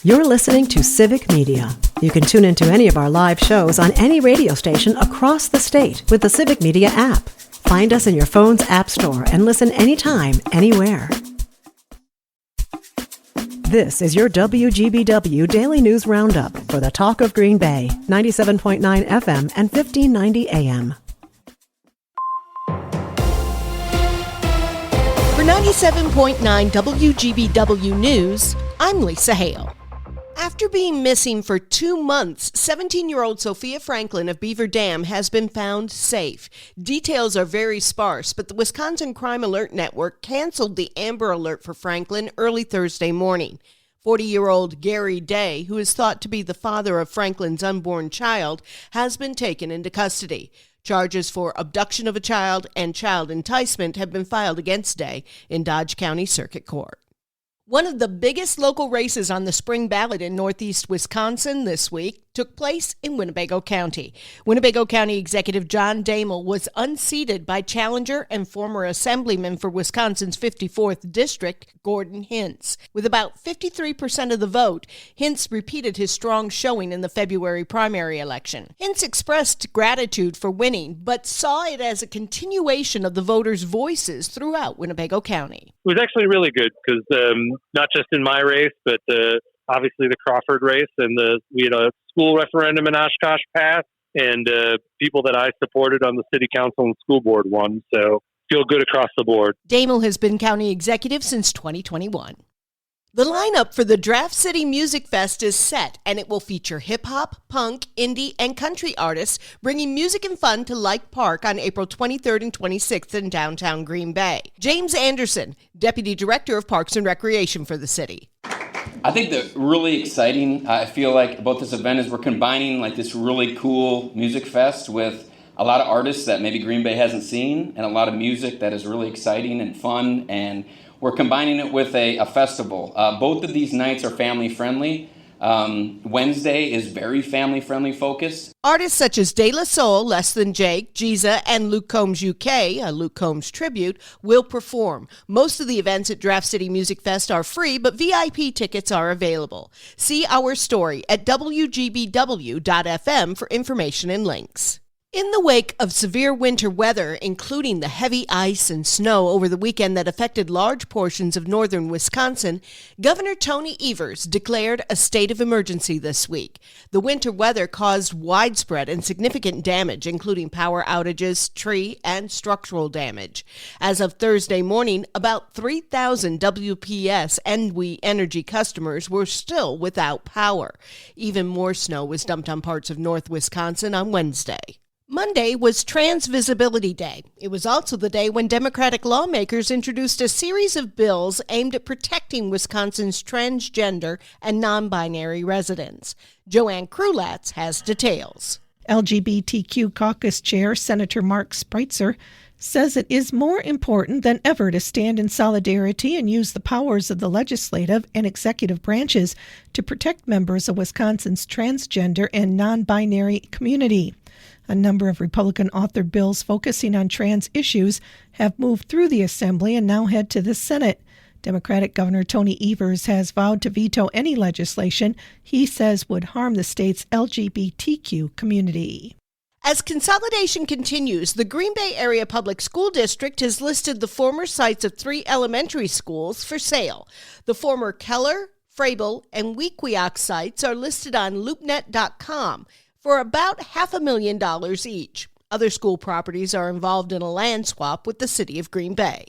You're listening to Civic Media. You can tune into any of our live shows on any radio station across the state with the Civic Media app. Find us in your phone's app store and listen anytime, anywhere. This is your WGBW Daily News Roundup for the Talk of Green Bay, 97.9 FM and 1590 AM. For 97.9 WGBW News, I'm Lisa Hale. After being missing for 2 months, 17-year-old Sophia Franklin of Beaver Dam has been found safe. Details are very sparse, but the Wisconsin Crime Alert Network canceled the Amber Alert for Franklin early Thursday morning. 40-year-old Gary Day, who is thought to be the father of Franklin's unborn child, has been taken into custody. Charges for abduction of a child and child enticement have been filed against Day in Dodge County Circuit Court. One of the biggest local races on the spring ballot in northeast Wisconsin this week took place in Winnebago County. Winnebago County Executive John Damel was unseated by challenger and former assemblyman for Wisconsin's 54th District, Gordon Hintz. With about 53% of the vote, Hintz repeated his strong showing in the February primary election. Hintz expressed gratitude for winning, but saw it as a continuation of the voters' voices throughout Winnebago County. It was actually really good because not just in my race, but obviously the Crawford race, and we had a school referendum in Oshkosh passed, and people that I supported on the city council and school board won. So feel good across the board. Damel has been county executive since 2021. The lineup for the Draft City Music Fest is set, and it will feature hip-hop, punk, indie, and country artists bringing music and fun to Lake Park on April 23rd and 26th in downtown Green Bay. James Anderson, Deputy Director of Parks and Recreation for the city. I think that really exciting, I feel like, about this event is we're combining like this really cool music fest with a lot of artists that maybe Green Bay hasn't seen, and a lot of music that is really exciting and fun, and we're combining it with a festival. Both of these nights are family-friendly. Wednesday is very family-friendly focused. Artists such as De La Soul, Less Than Jake, Giza, and Luke Combs UK, a Luke Combs tribute, will perform. Most of the events at Draft City Music Fest are free, but VIP tickets are available. See our story at WGBW.FM for information and links. In the wake of severe winter weather, including the heavy ice and snow over the weekend that affected large portions of northern Wisconsin, Governor Tony Evers declared a state of emergency this week. The winter weather caused widespread and significant damage, including power outages, tree, and structural damage. As of Thursday morning, about 3,000 WPS and We Energy customers were still without power. Even more snow was dumped on parts of North Wisconsin on Wednesday. Monday was Trans Visibility Day. It was also the day when Democratic lawmakers introduced a series of bills aimed at protecting Wisconsin's transgender and non-binary residents. Joanne Krulatz has details. LGBTQ caucus chair Senator Mark Spreitzer says it is more important than ever to stand in solidarity and use the powers of the legislative and executive branches to protect members of Wisconsin's transgender and non-binary community. A number of Republican-authored bills focusing on trans issues have moved through the Assembly and now head to the Senate. Democratic Governor Tony Evers has vowed to veto any legislation he says would harm the state's LGBTQ community. As consolidation continues, the Green Bay Area Public School District has listed the former sites of 3 elementary schools for sale. The former Keller, Frabel, and Wequiak sites are listed on LoopNet.com for about $500,000 each. Other school properties are involved in a land swap with the city of Green Bay.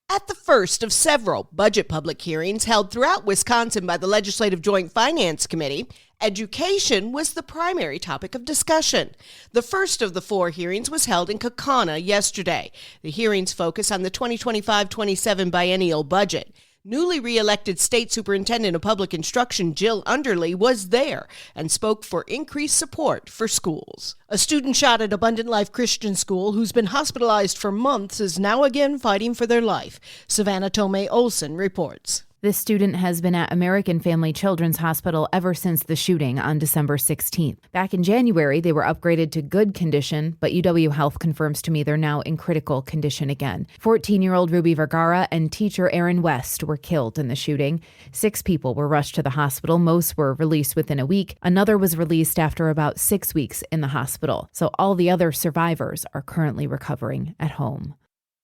At the first of several budget public hearings held throughout Wisconsin by the Legislative Joint Finance Committee, education was the primary topic of discussion. The first of the 4 hearings was held in Kaukauna yesterday. The hearings focus on the 2025-27 biennial budget. Newly re-elected State Superintendent of Public Instruction Jill Underley was there and spoke for increased support for schools. A student shot at Abundant Life Christian School who's been hospitalized for months is now again fighting for their life. Savannah Tomei Olson reports. This student has been at American Family Children's Hospital ever since the shooting on December 16th. Back in January, they were upgraded to good condition, but UW Health confirms to me they're now in critical condition again. 14-year-old Ruby Vergara and teacher Aaron West were killed in the shooting. 6 people were rushed to the hospital. Most were released within a week. Another was released after about 6 weeks in the hospital. So all the other survivors are currently recovering at home.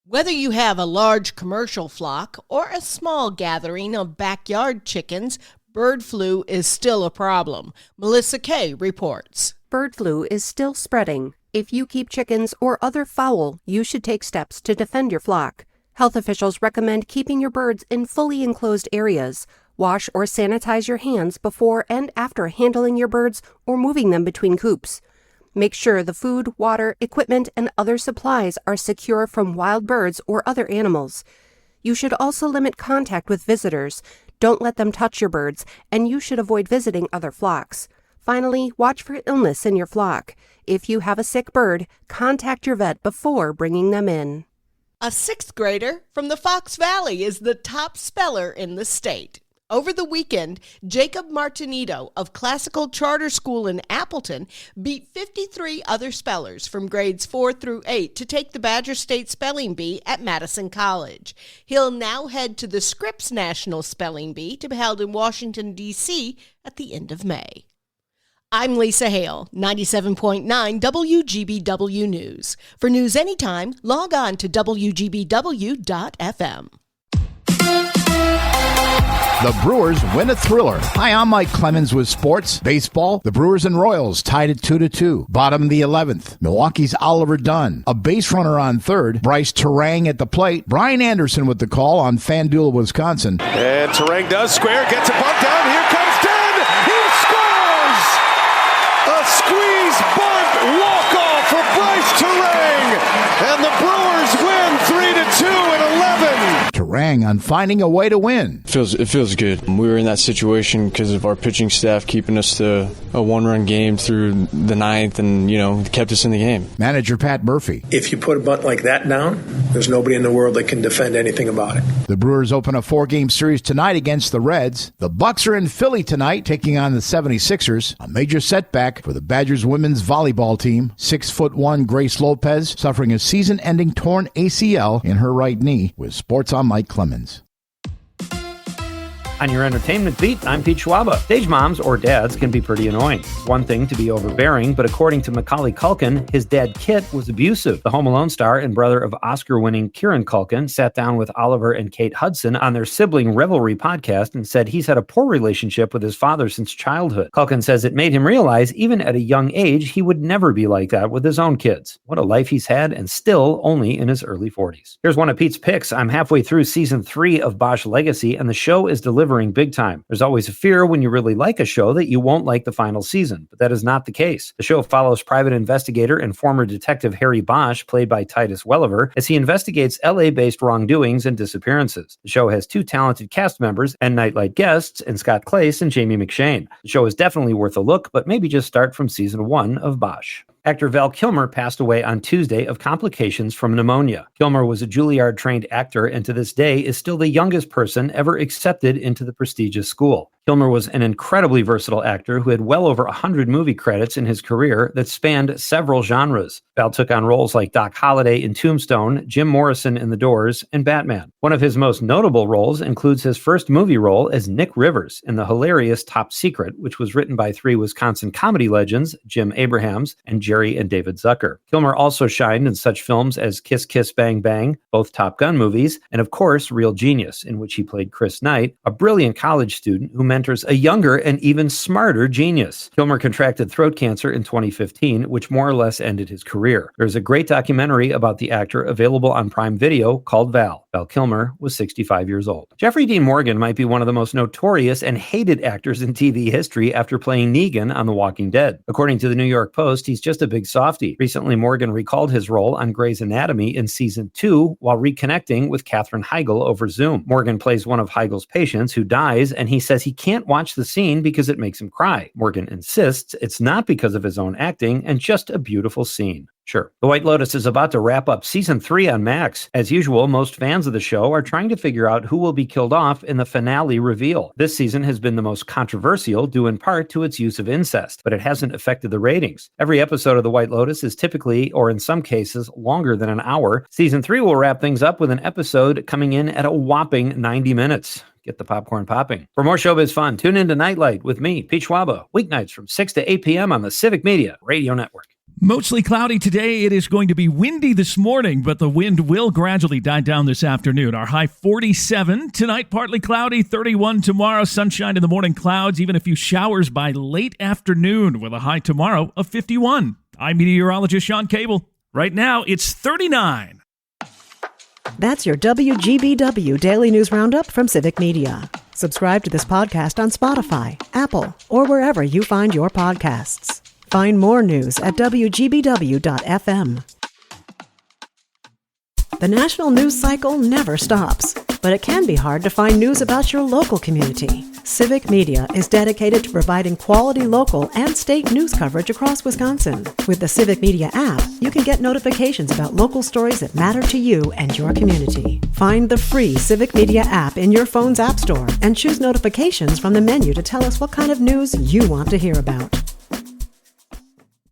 Whether you have a large commercial flock or a small gathering of backyard chickens, bird flu is still a problem. Melissa Kay reports. Bird flu is still spreading. If you keep chickens or other fowl, you should take steps to defend your flock. Health officials recommend keeping your birds in fully enclosed areas. Wash or sanitize your hands before and after handling your birds or moving them between coops. Make sure the food, water, equipment, and other supplies are secure from wild birds or other animals. You should also limit contact with visitors. Don't let them touch your birds, and you should avoid visiting other flocks. Finally, watch for illness in your flock. If you have a sick bird, contact your vet before bringing them in. A 6th grader from the Fox Valley is the top speller in the state. Over the weekend, Jacob Martinito of Classical Charter School in Appleton beat 53 other spellers from grades 4 through 8 to take the Badger State Spelling Bee at Madison College. He'll now head to the Scripps National Spelling Bee to be held in Washington, D.C. at the end of May. I'm Lisa Hale, 97.9 WGBW News. For news anytime, log on to WGBW.FM. The Brewers win a thriller. Hi, I'm Mike Clemens with sports. Baseball, the Brewers and Royals tied at 2-2. Bottom of the 11th. Milwaukee's Oliver Dunn. A base runner on third. Bryce Terang at the plate. Brian Anderson with the call on FanDuel, Wisconsin. And Terang does square, gets a bunt down. Here comes Dunn. He scores! A squeeze bunt walk-off for Bryce Terang. And the Brewers win 3-2 in 11. Terang on finding a way to win. It feels good. We were in that situation because of our pitching staff keeping us to a one-run game through the 9th and, kept us in the game. Manager Pat Murphy. If you put a bunt like that down, there's nobody in the world that can defend anything about it. The Brewers open a 4-game series tonight against the Reds. The Bucks are in Philly tonight taking on the 76ers. A major setback for the Badgers women's volleyball team. 6'1" Grace Lopez suffering a season-ending torn ACL in her right knee. With Sports on Mike Clemens. On your entertainment beat, I'm Pete Schwaba. Stage moms or dads can be pretty annoying. It's one thing to be overbearing, but according to Macaulay Culkin, his dad Kit was abusive. The Home Alone star and brother of Oscar-winning Kieran Culkin sat down with Oliver and Kate Hudson on their sibling Revelry podcast and said he's had a poor relationship with his father since childhood. Culkin says it made him realize, even at a young age, he would never be like that with his own kids. What a life he's had, and still only in his early 40s. Here's one of Pete's picks. I'm halfway through season 3 of Bosch Legacy, and the show is delivering big time. There's always a fear when you really like a show that you won't like the final season, but that is not the case. The show follows private investigator and former detective Harry Bosch, played by Titus Welliver, as he investigates LA-based wrongdoings and disappearances. The show has 2 talented cast members and nightlight guests in Scott Clace and Jamie McShane. The show is definitely worth a look, but maybe just start from season 1 of Bosch. Actor Val Kilmer passed away on Tuesday of complications from pneumonia. Kilmer was a Juilliard-trained actor and to this day is still the youngest person ever accepted into the prestigious school. Kilmer was an incredibly versatile actor who had well over 100 movie credits in his career that spanned several genres. Val took on roles like Doc Holliday in Tombstone, Jim Morrison in The Doors, and Batman. One of his most notable roles includes his first movie role as Nick Rivers in the hilarious Top Secret, which was written by 3 Wisconsin comedy legends, Jim Abrahams and Jerry and David Zucker. Kilmer also shined in such films as Kiss Kiss Bang Bang, both Top Gun movies, and of course Real Genius, in which he played Chris Knight, a brilliant college student who mentors a younger and even smarter genius. Kilmer contracted throat cancer in 2015, which more or less ended his career. There's a great documentary about the actor available on Prime Video called Val. Val Kilmer was 65 years old. Jeffrey Dean Morgan might be one of the most notorious and hated actors in TV history after playing Negan on The Walking Dead. According to the New York Post, he's just a big softie. Recently, Morgan recalled his role on Grey's Anatomy in season 2 while reconnecting with Katherine Heigl over Zoom. Morgan plays one of Heigl's patients who dies, and he says he can't watch the scene because it makes him cry. Morgan insists it's not because of his own acting and just a beautiful scene. Sure. The White Lotus is about to wrap up season 3 on Max. As usual, most fans of the show are trying to figure out who will be killed off in the finale reveal. This season has been the most controversial, due in part to its use of incest, but it hasn't affected the ratings. Every episode of The White Lotus is typically, or in some cases, longer than an hour. Season 3 will wrap things up with an episode coming in at a whopping 90 minutes. Get the popcorn popping. For more showbiz fun, tune in to Nightlight with me, Pete Schwaba, weeknights from 6 to 8 p.m. on the Civic Media Radio Network. Mostly cloudy today. It is going to be windy this morning, but the wind will gradually die down this afternoon. Our high 47. Tonight, partly cloudy, 31 tomorrow. Sunshine in the morning, clouds, even a few showers by late afternoon with a high tomorrow of 51. I'm meteorologist Sean Cable. Right now, it's 39. That's your WGBW Daily News Roundup from Civic Media. Subscribe to this podcast on Spotify, Apple, or wherever you find your podcasts. Find more news at WGBW.FM. The national news cycle never stops, but it can be hard to find news about your local community. Civic Media is dedicated to providing quality local and state news coverage across Wisconsin. With the Civic Media app, you can get notifications about local stories that matter to you and your community. Find the free Civic Media app in your phone's app store and choose notifications from the menu to tell us what kind of news you want to hear about.